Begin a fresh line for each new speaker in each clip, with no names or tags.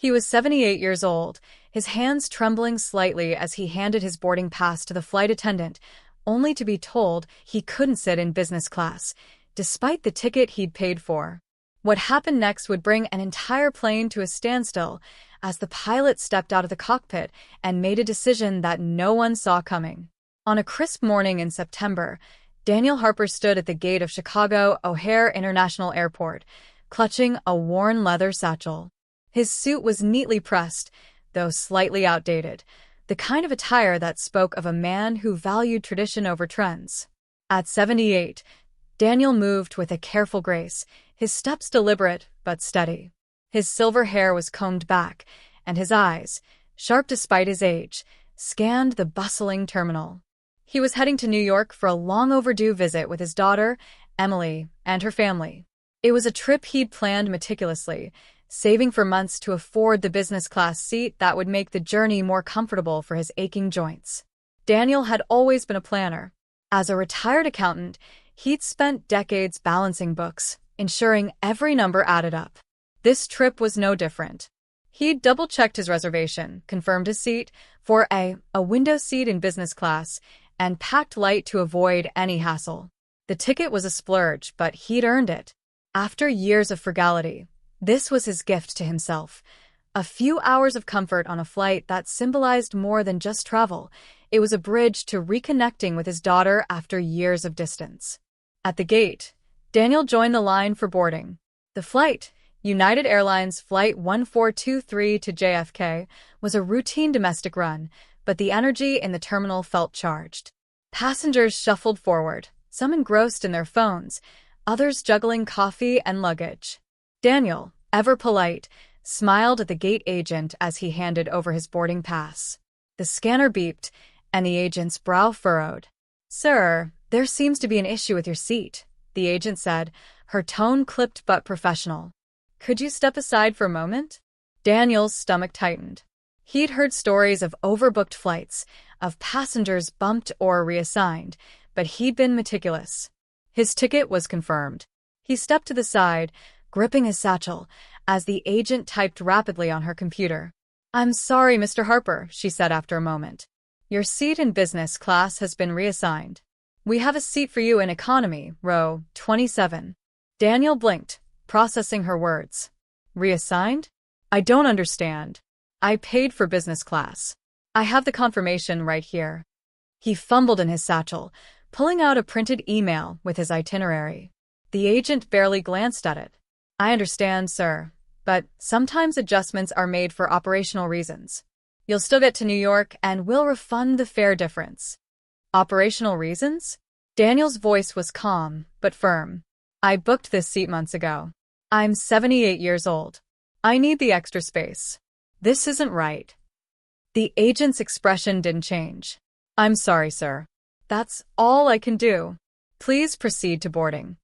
He was 78 years old, his hands trembling slightly as he handed his boarding pass to the flight attendant, only to be told he couldn't sit in business class, despite the ticket he'd paid for. What happened next would bring an entire plane to a standstill as the pilot stepped out of the cockpit and made a decision that no one saw coming. On a crisp morning in September, Daniel Harper stood at the gate of Chicago O'Hare International Airport, clutching a worn leather satchel. His suit was neatly pressed, though slightly outdated, the kind of attire that spoke of a man who valued tradition over trends. At 78, Daniel moved with a careful grace, his steps deliberate but steady. His silver hair was combed back, and his eyes, sharp despite his age, scanned the bustling terminal. He was heading to New York for a long-overdue visit with his daughter, Emily, and her family. It was a trip he'd planned meticulously, saving for months to afford the business-class seat that would make the journey more comfortable for his aching joints. Daniel had always been a planner. As a retired accountant, he'd spent decades balancing books, ensuring every number added up. This trip was no different. He'd double-checked his reservation, confirmed his seat for a window seat in business class, and packed light to avoid any hassle. The ticket was a splurge, but he'd earned it. After years of frugality, this was his gift to himself. A few hours of comfort on a flight that symbolized more than just travel. It was a bridge to reconnecting with his daughter after years of distance. At the gate, Daniel joined the line for boarding. The flight, United Airlines Flight 1423 to JFK, was a routine domestic run, but the energy in the terminal felt charged. Passengers shuffled forward, some engrossed in their phones, others juggling coffee and luggage. Daniel, ever polite, smiled at the gate agent as he handed over his boarding pass. The scanner beeped, and the agent's brow furrowed. "Sir, there seems to be an issue with your seat," the agent said, her tone clipped but professional. "Could you step aside for a moment?" Daniel's stomach tightened. He'd heard stories of overbooked flights, of passengers bumped or reassigned, but he'd been meticulous. His ticket was confirmed. He stepped to the side, gripping his satchel, as the agent typed rapidly on her computer. "I'm sorry, Mr. Harper," she said after a moment. "Your seat in business class has been reassigned. We have a seat for you in economy, row 27. Daniel blinked, processing her words. "Reassigned? I don't understand. I paid for business class. I have the confirmation right here." He fumbled in his satchel, pulling out a printed email with his itinerary. The agent barely glanced at it. "I understand, sir, but sometimes adjustments are made for operational reasons. You'll still get to New York and we'll refund the fare difference." "Operational reasons?" Daniel's voice was calm, but firm. "I booked this seat months ago. I'm 78 years old. I need the extra space. This isn't right." The agent's expression didn't change. "I'm sorry, sir. That's all I can do. Please proceed to boarding."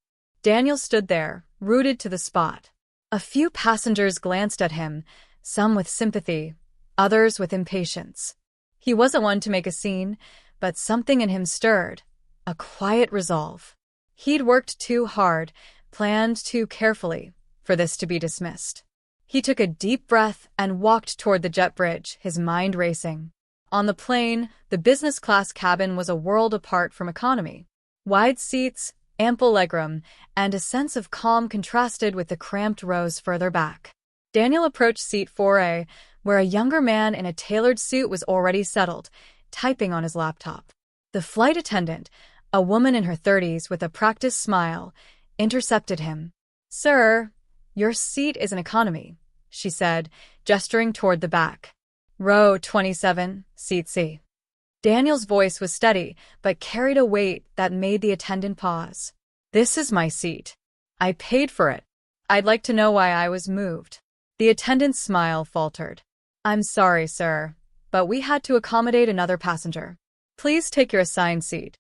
Daniel stood there, rooted to the spot. A few passengers glanced at him, some with sympathy, others with impatience. He wasn't one to make a scene, but something in him stirred, a quiet resolve. He'd worked too hard, planned too carefully, for this to be dismissed. He took a deep breath and walked toward the jet bridge, his mind racing. On the plane, the business class cabin was a world apart from economy. Wide seats, ample legroom, and a sense of calm contrasted with the cramped rows further back. Daniel approached seat 4A, where a younger man in a tailored suit was already settled, typing on his laptop. The flight attendant, a woman in her 30s with a practiced smile, intercepted him. "Sir, your seat is an economy," she said, gesturing toward the back. "Row 27, seat C." Daniel's voice was steady, but carried a weight that made the attendant pause. "This is my seat. I paid for it. I'd like to know why I was moved." The attendant's smile faltered. "I'm sorry, sir, but we had to accommodate another passenger. Please take your assigned seat."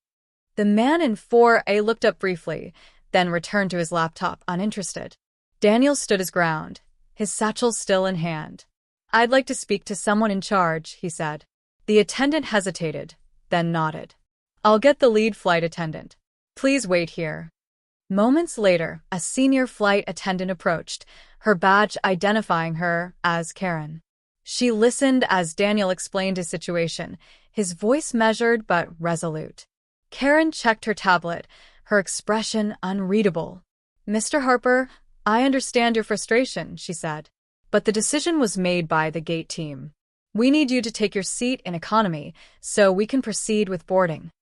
The man in 4A looked up briefly, then returned to his laptop, uninterested. Daniel stood his ground, his satchel still in hand. "I'd like to speak to someone in charge," he said. The attendant hesitated, then nodded. "I'll get the lead flight attendant. Please wait here." Moments later, a senior flight attendant approached, her badge identifying her as Karen. She listened as Daniel explained his situation, his voice measured but resolute. Karen checked her tablet, her expression unreadable. "Mr. Harper, I understand your frustration," she said. "But the decision was made by the gate team. We need you to take your seat in economy so we can proceed with boarding."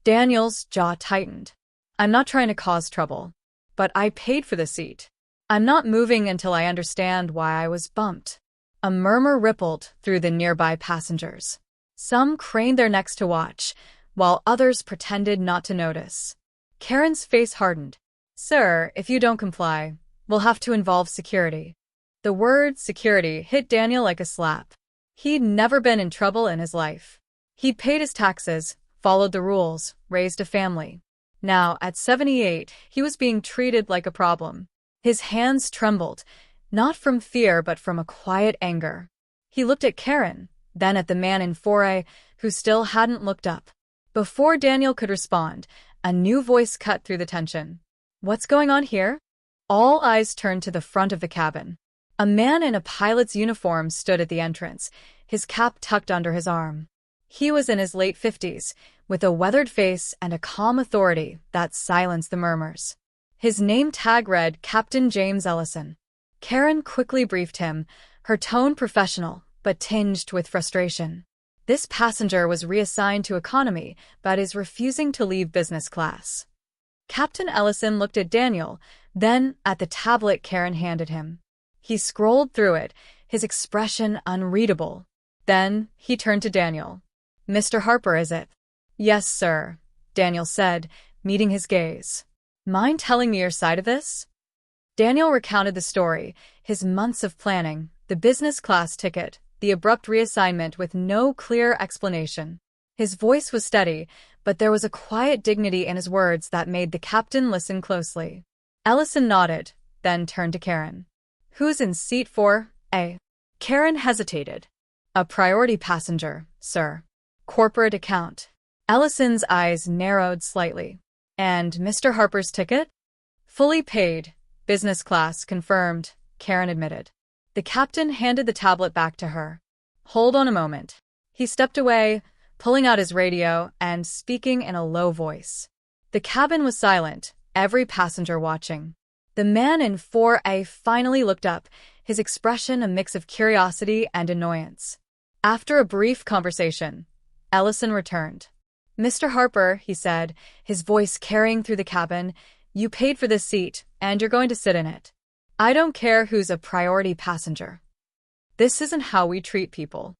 Daniel's jaw tightened. "I'm not trying to cause trouble, but I paid for the seat. I'm not moving until I understand why I was bumped." A murmur rippled through the nearby passengers. Some craned their necks to watch, while others pretended not to notice. Karen's face hardened. "Sir, if you don't comply, we'll have to involve security." The word security hit Daniel like a slap. He'd never been in trouble in his life. He'd paid his taxes, followed the rules, raised a family. Now, at 78, he was being treated like a problem. His hands trembled, not from fear but from a quiet anger. He looked at Karen, then at the man in 4A, who still hadn't looked up. Before Daniel could respond, a new voice cut through the tension. "What's going on here?" All eyes turned to the front of the cabin. A man in a pilot's uniform stood at the entrance, his cap tucked under his arm. He was in his late 50s, with a weathered face and a calm authority that silenced the murmurs. His name tag read Captain James Ellison. Karen quickly briefed him, her tone professional, but tinged with frustration. This passenger was reassigned to economy, but is refusing to leave business class. Captain Ellison looked at Daniel, then at the tablet Karen handed him. He scrolled through it, his expression unreadable. Then he turned to Daniel. "Mr. Harper, is it?" "Yes, sir," Daniel said, meeting his gaze. "Mind telling me your side of this?" Daniel recounted the story, his months of planning, the business class ticket, the abrupt reassignment with no clear explanation. His voice was steady, but there was a quiet dignity in his words that made the captain listen closely. Ellison nodded, then turned to Karen. "Who's in seat 4A?" Karen hesitated. "A priority passenger, sir. Corporate account." Ellison's eyes narrowed slightly. "And Mr. Harper's ticket?" "Fully paid. Business class, confirmed," Karen admitted. The captain handed the tablet back to her. "Hold on a moment." He stepped away, pulling out his radio and speaking in a low voice. The cabin was silent, every passenger watching. The man in 4A finally looked up, his expression a mix of curiosity and annoyance. After a brief conversation, Ellison returned. "Mr. Harper," he said, his voice carrying through the cabin, "you paid for this seat, and you're going to sit in it. I don't care who's a priority passenger. This isn't how we treat people."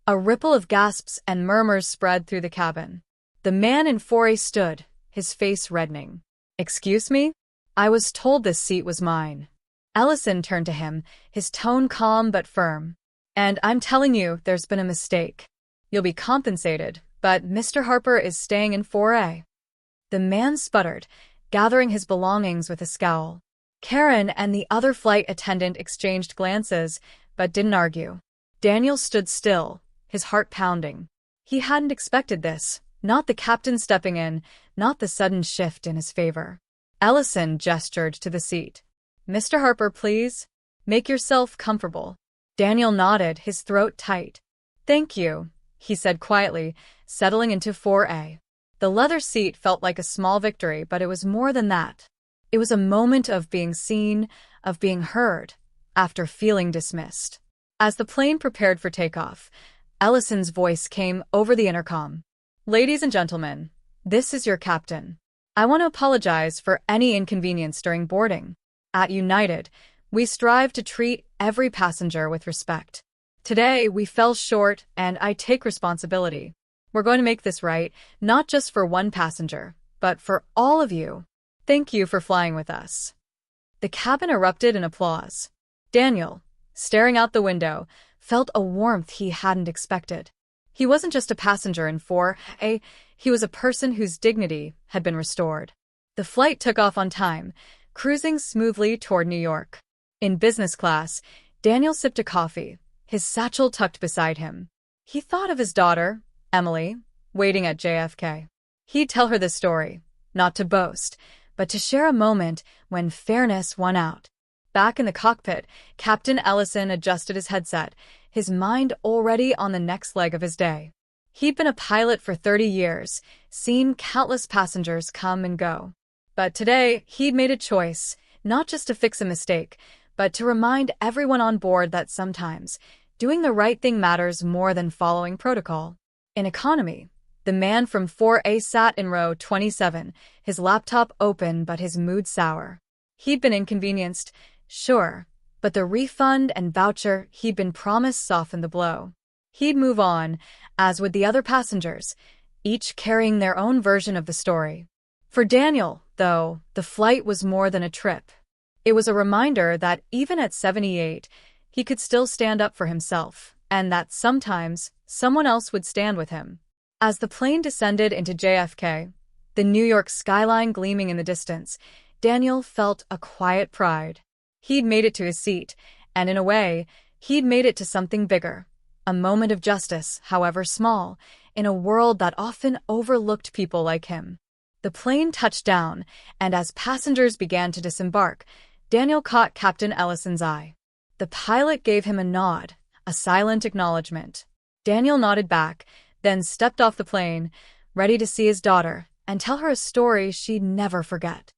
A ripple of gasps and murmurs spread through the cabin. The man in 4A stood, his face reddening. "Excuse me? I was told this seat was mine." Ellison turned to him, his tone calm but firm. "And I'm telling you, there's been a mistake. You'll be compensated, but Mr. Harper is staying in 4A. The man sputtered, gathering his belongings with a scowl. Karen and the other flight attendant exchanged glances, but didn't argue. Daniel stood still, his heart pounding. He hadn't expected this, not the captain stepping in, not the sudden shift in his favor. Ellison gestured to the seat. "Mr. Harper, please. Make yourself comfortable." Daniel nodded, his throat tight. "Thank you," he said quietly, settling into 4A. The leather seat felt like a small victory, but it was more than that. It was a moment of being seen, of being heard, after feeling dismissed. As the plane prepared for takeoff, Ellison's voice came over the intercom. "Ladies and gentlemen, this is your captain. I want to apologize for any inconvenience during boarding. At United, we strive to treat every passenger with respect. Today, we fell short, and I take responsibility. We're going to make this right, not just for one passenger, but for all of you. Thank you for flying with us." The cabin erupted in applause. Daniel, staring out the window, felt a warmth he hadn't expected. He wasn't just a passenger in 4A, he was a person whose dignity had been restored. The flight took off on time, cruising smoothly toward New York. In business class, Daniel sipped a coffee, his satchel tucked beside him. He thought of his daughter, Emily, waiting at JFK. He'd tell her this story, not to boast, but to share a moment when fairness won out. Back in the cockpit, Captain Ellison adjusted his headset, his mind already on the next leg of his day. He'd been a pilot for 30 years, seen countless passengers come and go. But today, he'd made a choice, not just to fix a mistake, but to remind everyone on board that sometimes doing the right thing matters more than following protocol. In economy, the man from 4A sat in row 27, his laptop open but his mood sour. He'd been inconvenienced, sure, but the refund and voucher he'd been promised softened the blow. He'd move on, as would the other passengers, each carrying their own version of the story. For Daniel, though, the flight was more than a trip. It was a reminder that even at 78, he could still stand up for himself, and that sometimes someone else would stand with him. As the plane descended into JFK, the New York skyline gleaming in the distance, Daniel felt a quiet pride. He'd made it to his seat, and in a way, he'd made it to something bigger. A moment of justice, however small, in a world that often overlooked people like him. The plane touched down, and as passengers began to disembark, Daniel caught Captain Ellison's eye. The pilot gave him a nod, a silent acknowledgement. Daniel nodded back, then stepped off the plane, ready to see his daughter and tell her a story she'd never forget.